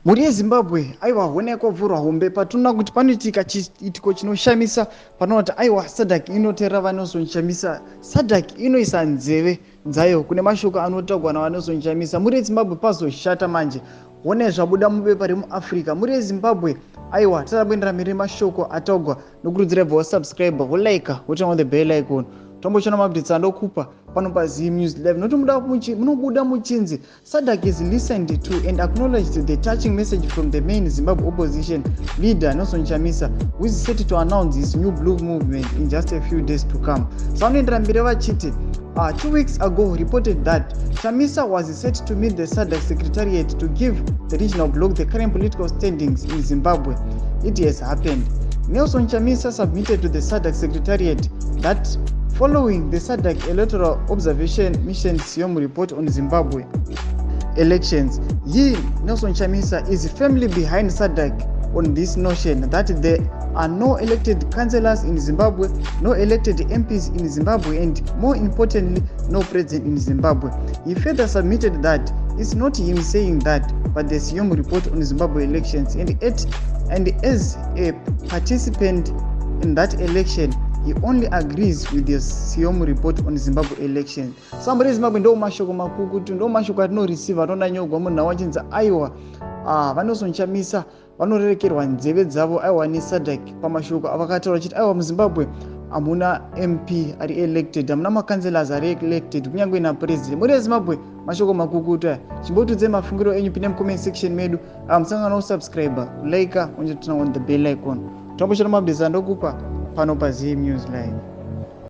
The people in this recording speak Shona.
Muri Zimbabwe aiwa honeko vhurwa hombe patuna kuti panoitika chiitiko chinoshamisa panoti aiwa SADC inotera vanozonshamisa. SADC inoisa nzeve dzayo kune mashoko anotaurwa navanozonshamisa. Muri Zimbabwe pazoshata manje. Hone zvabuda mubepa remuAfrica. Muri Zimbabwe aiwa tatakuendera mberi mashoko ataurwa nokurudzira bva wasubscribe wolike woturn on the bell icon. Tomboshana mabdits andokupa pano paZim News Live. Munobuda muchinzi SADC is listened to and acknowledged the touching message from the main Zimbabwe opposition leader Nelson Chamisa, who is set to announce his new blue movement in just a few days to come. Soundendra mbireva chiti 2 weeks ago reported that Chamisa was set to meet the SADC secretariat to give the regional bloc the current political standings in Zimbabwe. It has happened. Nelson Chamisa submitted to the SADC secretariat that following the SADC Electoral Observation Mission SIOM report on Zimbabwe elections, Nelson Chamisa is firmly behind SADC on this notion that there are no elected councillors in Zimbabwe, no elected MPs in Zimbabwe, and more importantly, no president in Zimbabwe. He further submitted that it's not him saying that, but the SIOM report on Zimbabwe elections, and as a participant in that election, he only agrees with the SIOM report on Zimbabwe election. Somebody Zimbabwe ndo mashoko makukutu ndo mashoko atino receive atona nyogwa munhu wachinza aiwa vanozonshamisa vanorerekerwa nzeve dzavo aiwa neSADC pamashoko avakataura chiti aiwa muZimbabwe hamuna MP ari elected, hamuna makanselas ari elected, kunyange napresident. Muri Zimbabwe mashoko makukutu aya. Chimbotudze mafungiro enyu pinde mucomment section medu. Musangana usubscribe, like, onje tuna on the bell icon. Tomboshana mabdisa ndokupa pano paZim News Live.